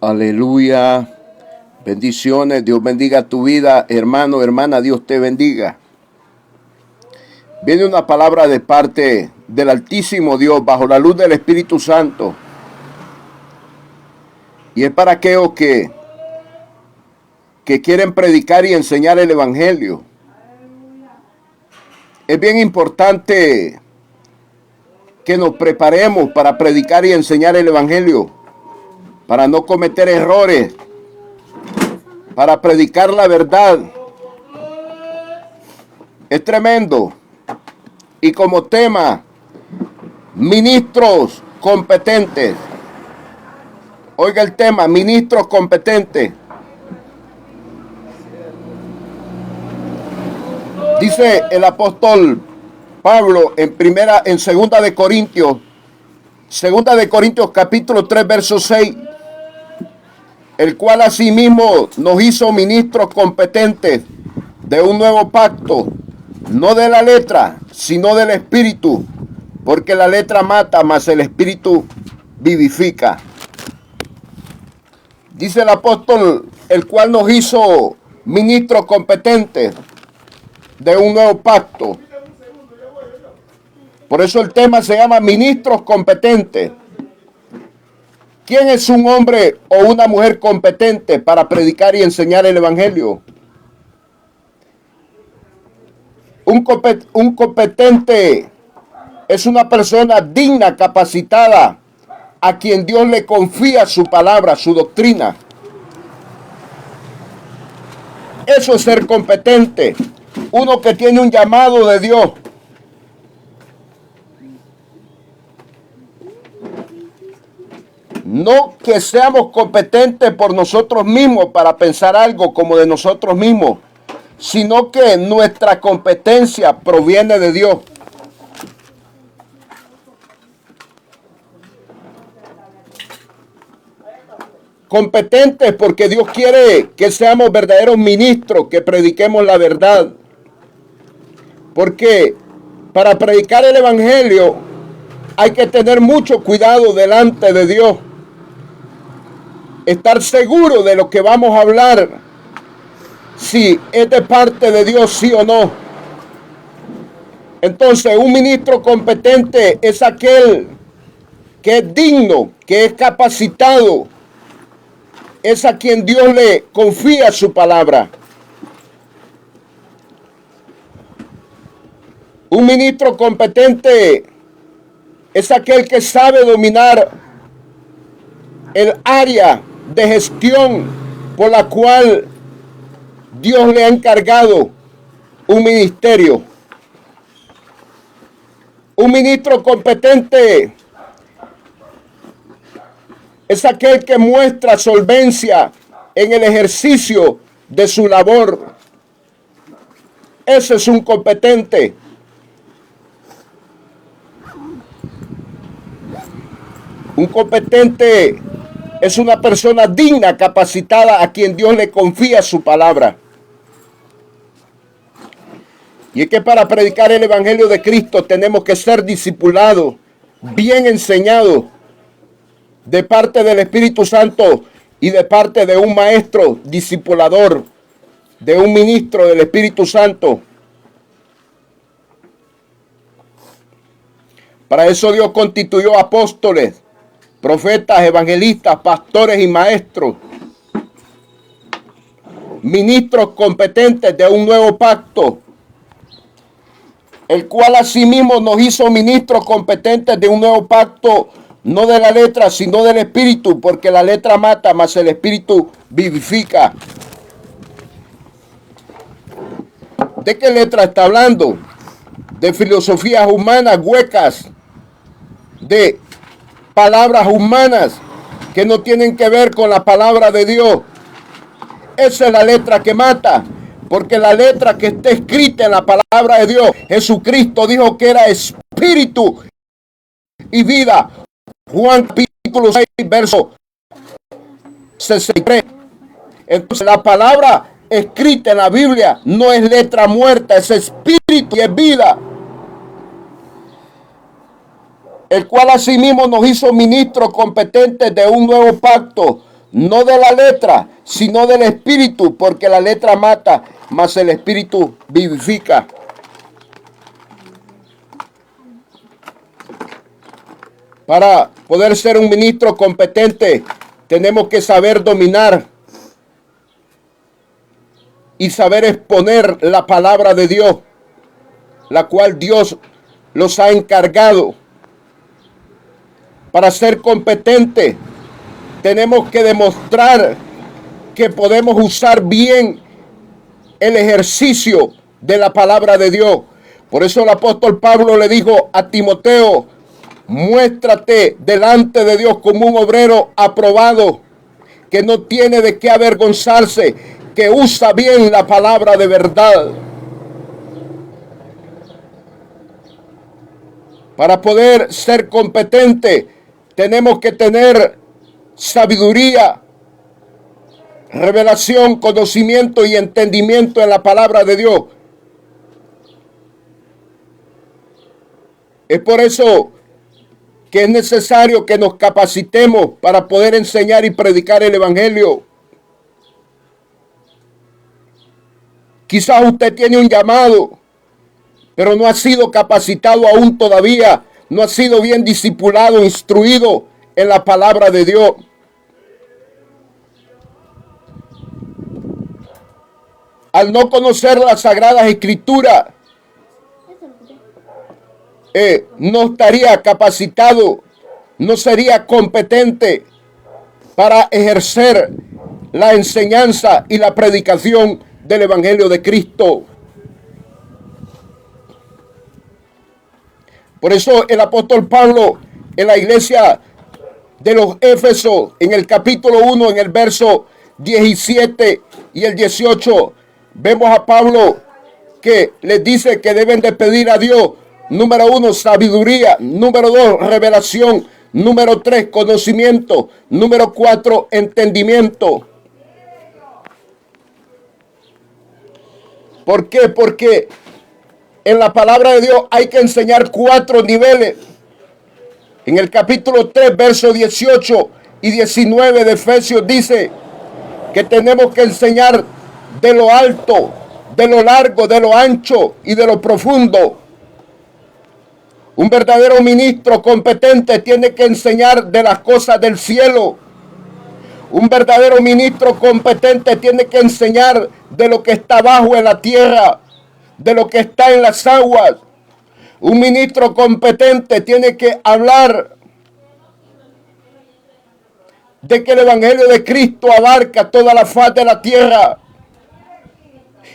Aleluya. Bendiciones. Dios bendiga tu vida, hermano, hermana. Dios te bendiga. Viene una palabra de parte del Altísimo Dios bajo la luz del Espíritu Santo. Y es para aquellos que quieren predicar y enseñar el Evangelio. Es bien importante que nos preparemos para predicar y enseñar el Evangelio, para no cometer errores, para predicar la verdad. Es tremendo. Y como tema, ministros competentes. Oiga el tema, ministros competentes. Dice el apóstol Pablo en segunda de Corintios capítulo 3, verso 6, el cual asimismo nos hizo ministros competentes de un nuevo pacto, no de la letra, sino del espíritu, porque la letra mata, mas el espíritu vivifica. Dice el apóstol, el cual nos hizo ministros competentes de un nuevo pacto. Por eso el tema se llama ministros competentes. ¿Quién es un hombre o una mujer competente para predicar y enseñar el Evangelio? Un competente es una persona digna, capacitada, a quien Dios le confía su palabra, su doctrina. Eso es ser competente. Uno que tiene un llamado de Dios. No que seamos competentes por nosotros mismos para pensar algo como de nosotros mismos, sino que nuestra competencia proviene de Dios. Competentes porque Dios quiere que seamos verdaderos ministros, que prediquemos la verdad. Porque para predicar el Evangelio hay que tener mucho cuidado delante de Dios. Estar seguro de lo que vamos a hablar, si es de parte de Dios, sí o no. Entonces, un ministro competente es aquel que es digno, que es capacitado, es a quien Dios le confía su palabra. Un ministro competente es aquel que sabe dominar el área de gestión por la cual Dios le ha encargado un ministerio. Un ministro competente es aquel que muestra solvencia en el ejercicio de su labor. Ese es un competente. Un competente es una persona digna, capacitada, a quien Dios le confía su palabra. Y es que para predicar el Evangelio de Cristo tenemos que ser discipulados, bien enseñados, de parte del Espíritu Santo y de parte de un maestro discipulador, de un ministro del Espíritu Santo. Para eso Dios constituyó apóstoles, profetas, evangelistas, pastores y maestros, ministros competentes de un nuevo pacto, el cual asimismo nos hizo ministros competentes de un nuevo pacto, no de la letra, sino del espíritu, porque la letra mata, mas el espíritu vivifica. ¿De qué letra está hablando? De filosofías humanas huecas, de palabras humanas que no tienen que ver con la palabra de Dios. Esa es la letra que mata, porque la letra que está escrita en la palabra de Dios, Jesucristo dijo que era espíritu y vida. Juan capítulo 6, verso 63. Entonces la palabra escrita en la Biblia no es letra muerta, es espíritu y es vida. El cual asimismo nos hizo ministros competentes de un nuevo pacto, no de la letra, sino del espíritu, porque la letra mata, mas el espíritu vivifica. Para poder ser un ministro competente, tenemos que saber dominar y saber exponer la palabra de Dios, la cual Dios los ha encargado. Para ser competente, tenemos que demostrar que podemos usar bien el ejercicio de la palabra de Dios. Por eso el apóstol Pablo le dijo a Timoteo: muéstrate delante de Dios como un obrero aprobado, que no tiene de qué avergonzarse, que usa bien la palabra de verdad. Para poder ser competente, tenemos que tener sabiduría, revelación, conocimiento y entendimiento en la palabra de Dios. Es por eso que es necesario que nos capacitemos para poder enseñar y predicar el evangelio. Quizás usted tiene un llamado, pero no ha sido capacitado aún todavía, no ha sido bien discipulado, instruido en la palabra de Dios. Al no conocer las sagradas escrituras, no estaría capacitado, no sería competente para ejercer la enseñanza y la predicación del evangelio de Cristo. Por eso el apóstol Pablo en la iglesia de los Éfesos, en el capítulo 1, en el verso 17 y el 18, vemos a Pablo que les dice que deben de pedir a Dios, número 1, sabiduría, número 2, revelación, número 3, conocimiento, número 4, entendimiento. ¿Por qué? Porque en la palabra de Dios hay que enseñar 4 niveles. En el capítulo 3, versos 18 y 19 de Efesios dice que tenemos que enseñar de lo alto, de lo largo, de lo ancho y de lo profundo. Un verdadero ministro competente tiene que enseñar de las cosas del cielo. Un verdadero ministro competente tiene que enseñar de lo que está abajo en la tierra, de lo que está en las aguas. Un ministro competente tiene que hablar de que el evangelio de Cristo abarca toda la faz de la tierra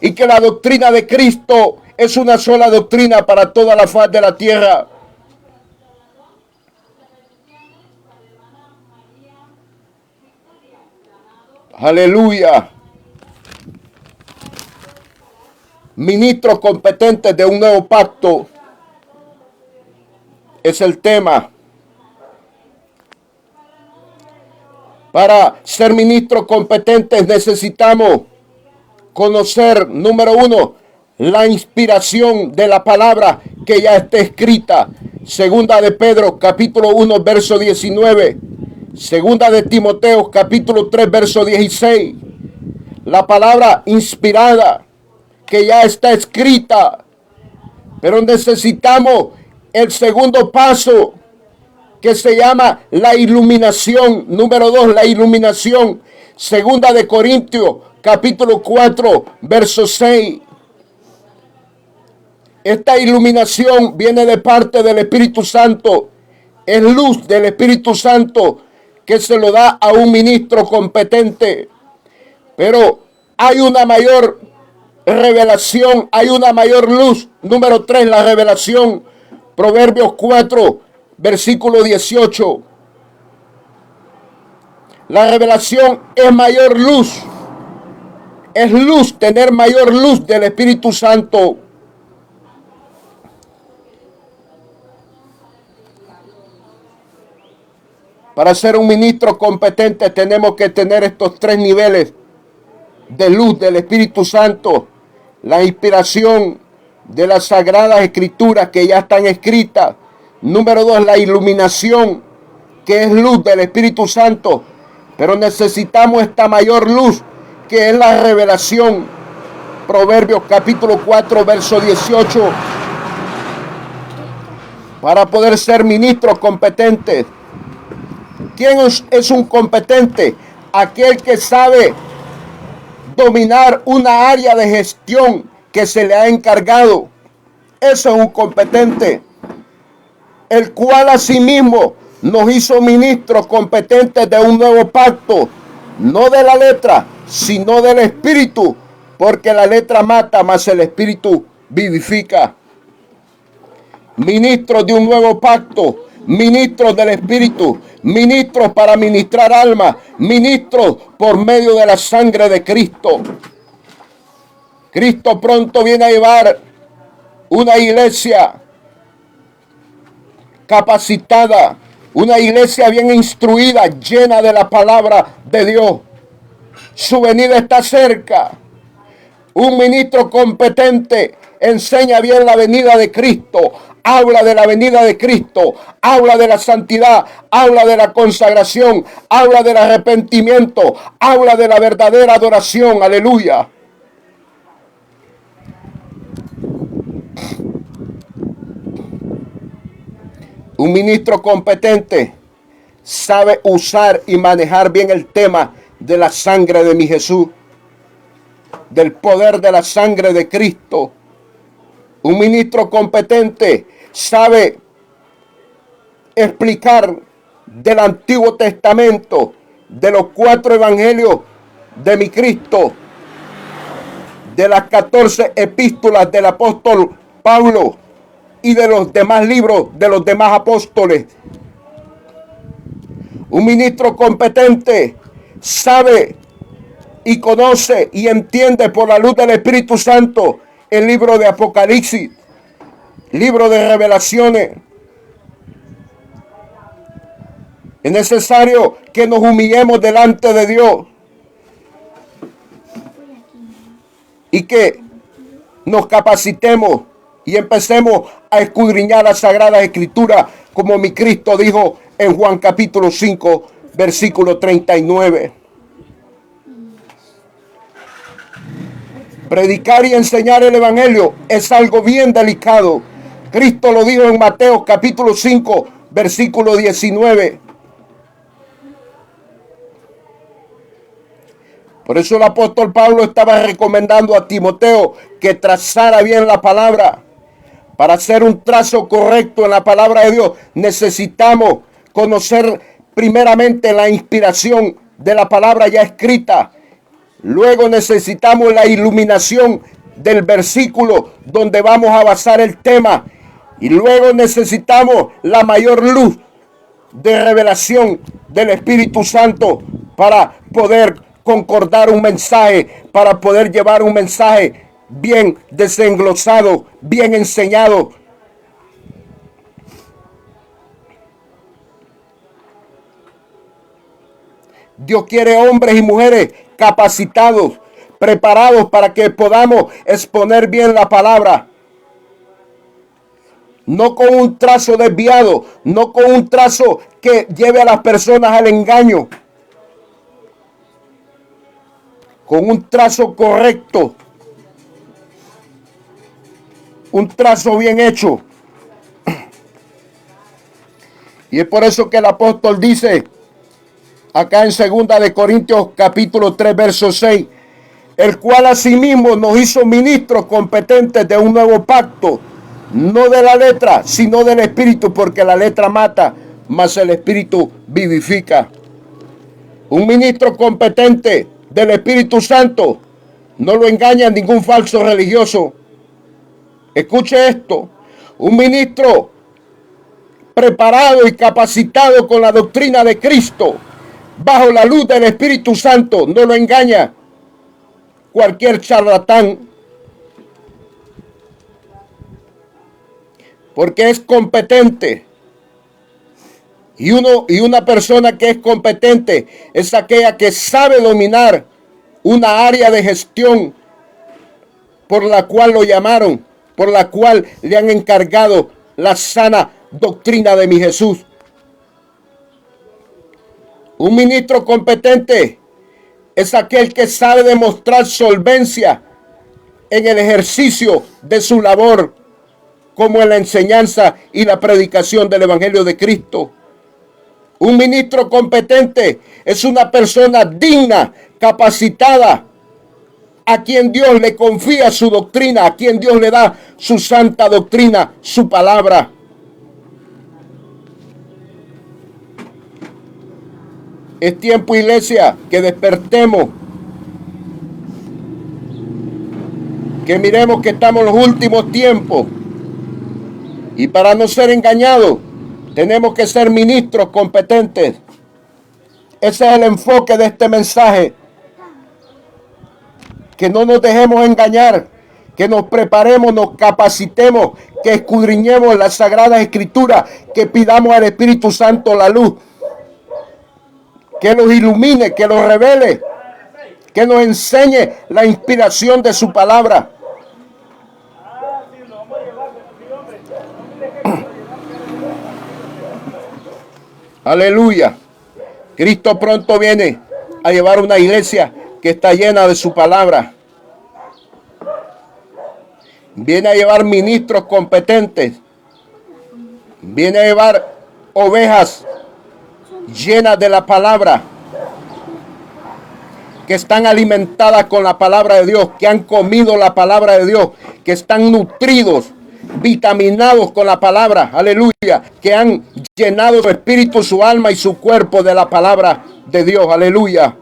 y que la doctrina de Cristo es una sola doctrina para toda la faz de la tierra. Aleluya. Ministros competentes de un nuevo pacto es el tema. Para ser ministros competentes necesitamos conocer, número 1, la inspiración de la palabra que ya está escrita. Segunda de Pedro, capítulo 1, verso 19. Segunda de Timoteo, capítulo 3, verso 16. La palabra inspirada que ya está escrita. Pero necesitamos el segundo paso, que se llama la iluminación. Número 2, la iluminación. Segunda de Corintios, capítulo 4, verso 6. Esta iluminación viene de parte del Espíritu Santo. Es luz del Espíritu Santo que se lo da a un ministro competente. Pero hay una mayor revelación, hay una mayor luz. Número 3, la revelación. Proverbios 4, versículo 18. La revelación es mayor luz. Es luz, tener mayor luz del Espíritu Santo. Para ser un ministro competente tenemos que tener estos 3 niveles de luz del Espíritu Santo. La inspiración de las sagradas escrituras que ya están escritas. Número 2, la iluminación, que es luz del Espíritu Santo, Pero necesitamos esta mayor luz que es la revelación. Proverbios capítulo 4, verso 18. Para poder ser ministros competentes. ¿Quién es un competente? Aquel que sabe dominar una área de gestión que se le ha encargado. Eso es un competente. El cual asimismo nos hizo ministros competentes de un nuevo pacto. No de la letra, sino del espíritu. Porque la letra mata, mas el espíritu vivifica. Ministros de un nuevo pacto. Ministros del espíritu. Ministros para ministrar almas. Ministros por medio de la sangre de Cristo. Cristo pronto viene a llevar una iglesia capacitada, una iglesia bien instruida, llena de la palabra de Dios. Su venida está cerca. Un ministro competente enseña bien la venida de Cristo, habla de la venida de Cristo, habla de la santidad, habla de la consagración, habla del arrepentimiento, habla de la verdadera adoración. Aleluya. Un ministro competente sabe usar y manejar bien el tema de la sangre de mi Jesús, del poder de la sangre de Cristo. Un ministro competente sabe explicar del Antiguo Testamento, de los 4 evangelios de mi Cristo, de las 14 epístolas del apóstol Pablo y de los demás libros de los demás apóstoles. Un ministro competente sabe y conoce y entiende por la luz del Espíritu Santo el libro de Apocalipsis, libro de Revelaciones. Es necesario que nos humillemos delante de Dios y que nos capacitemos y empecemos a escudriñar las Sagradas Escrituras, como mi Cristo dijo en Juan capítulo 5, versículo 39. Predicar y enseñar el Evangelio es algo bien delicado. Cristo lo dijo en Mateo capítulo 5, versículo 19. Por eso el apóstol Pablo estaba recomendando a Timoteo que trazara bien la palabra. Para hacer un trazo correcto en la palabra de Dios, necesitamos conocer primeramente la inspiración de la palabra ya escrita. Luego necesitamos la iluminación del versículo donde vamos a basar el tema. Y luego necesitamos la mayor luz de revelación del Espíritu Santo para poder concordar un mensaje, para poder llevar un mensaje bien desenglosado, bien enseñado. Dios quiere hombres y mujeres capacitados, preparados para que podamos exponer bien la palabra. No con un trazo desviado, no con un trazo que lleve a las personas al engaño. Con un trazo correcto. Un trazo bien hecho. Y es por eso que el apóstol dice acá en 2 de Corintios capítulo 3 verso 6, el cual asimismo nos hizo ministros competentes de un nuevo pacto, no de la letra, sino del espíritu, porque la letra mata, mas el espíritu vivifica. Un ministro competente del Espíritu Santo no lo engaña ningún falso religioso. Escuche esto, un ministro preparado y capacitado con la doctrina de Cristo, bajo la luz del Espíritu Santo, no lo engaña cualquier charlatán, porque es competente. Y una persona que es competente es aquella que sabe dominar una área de gestión por la cual lo llamaron, por la cual le han encargado la sana doctrina de mi Jesús. Un ministro competente es aquel que sabe demostrar solvencia en el ejercicio de su labor, como en la enseñanza y la predicación del Evangelio de Cristo. Un ministro competente es una persona digna, capacitada, a quien Dios le confía su doctrina, a quien Dios le da su santa doctrina, su palabra. Es tiempo, iglesia, que despertemos, que miremos que estamos en los últimos tiempos, y para no ser engañados, tenemos que ser ministros competentes. Ese es el enfoque de este mensaje. Que no nos dejemos engañar, que nos preparemos, nos capacitemos, que escudriñemos las Sagradas Escrituras, que pidamos al Espíritu Santo la luz, que los ilumine, que los revele, que nos enseñe la inspiración de su palabra. Aleluya. Cristo pronto viene a llevar una iglesia que está llena de su palabra. Viene a llevar ministros competentes. Viene a llevar ovejas llenas de la palabra, que están alimentadas con la palabra de Dios, que han comido la palabra de Dios, que están nutridos, vitaminados con la palabra, aleluya, que han llenado su espíritu, su alma y su cuerpo de la palabra de Dios, aleluya.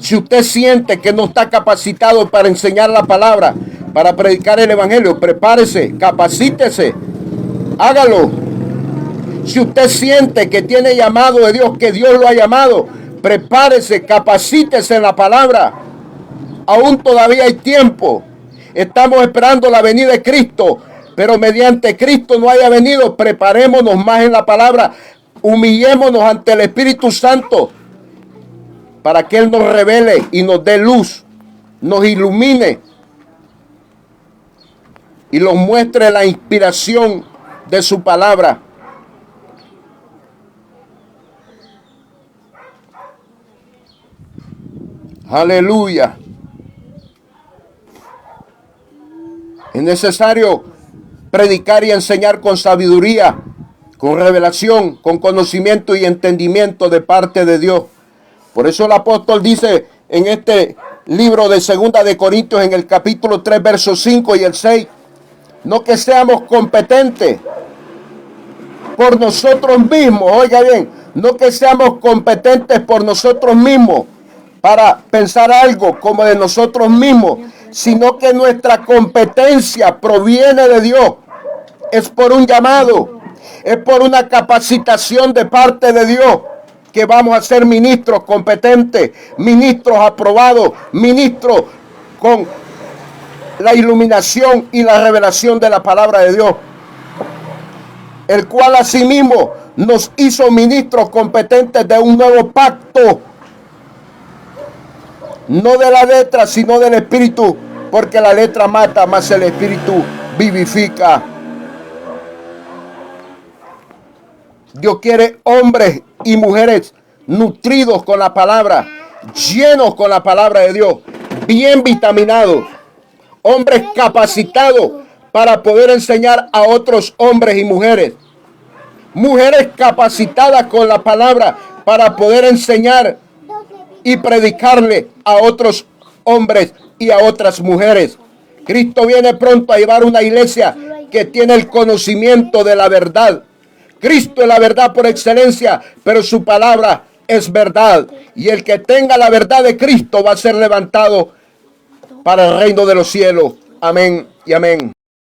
Si usted siente que no está capacitado para enseñar la palabra, para predicar el evangelio, prepárese, capacítese, hágalo. Si usted siente que tiene llamado de Dios, que Dios lo ha llamado, prepárese, capacítese en la palabra. Aún todavía hay tiempo. Estamos esperando la venida de Cristo, pero mediante Cristo no haya venido, preparémonos más en la palabra. Humillémonos ante el Espíritu Santo para que Él nos revele y nos dé luz, nos ilumine y nos muestre la inspiración de su palabra. Aleluya. Es necesario predicar y enseñar con sabiduría, con revelación, con conocimiento y entendimiento de parte de Dios. Por eso el apóstol dice en este libro de 2 de Corintios, en el capítulo 3, versos 5 y el 6, no que seamos competentes por nosotros mismos, oiga bien, no que seamos competentes por nosotros mismos para pensar algo como de nosotros mismos, sino que nuestra competencia proviene de Dios. Es por un llamado, es por una capacitación de parte de Dios que vamos a ser ministros competentes, ministros aprobados, ministros con la iluminación y la revelación de la palabra de Dios, el cual asimismo nos hizo ministros competentes de un nuevo pacto, no de la letra, sino del Espíritu, porque la letra mata, mas el Espíritu vivifica. Dios quiere hombres y mujeres nutridos con la palabra, llenos con la palabra de Dios, bien vitaminados, hombres capacitados para poder enseñar a otros hombres y mujeres, mujeres capacitadas con la palabra para poder enseñar y predicarle a otros hombres y a otras mujeres. Cristo viene pronto a llevar una iglesia que tiene el conocimiento de la verdad. Cristo es la verdad por excelencia, pero su palabra es verdad. Y el que tenga la verdad de Cristo va a ser levantado para el reino de los cielos. Amén y amén.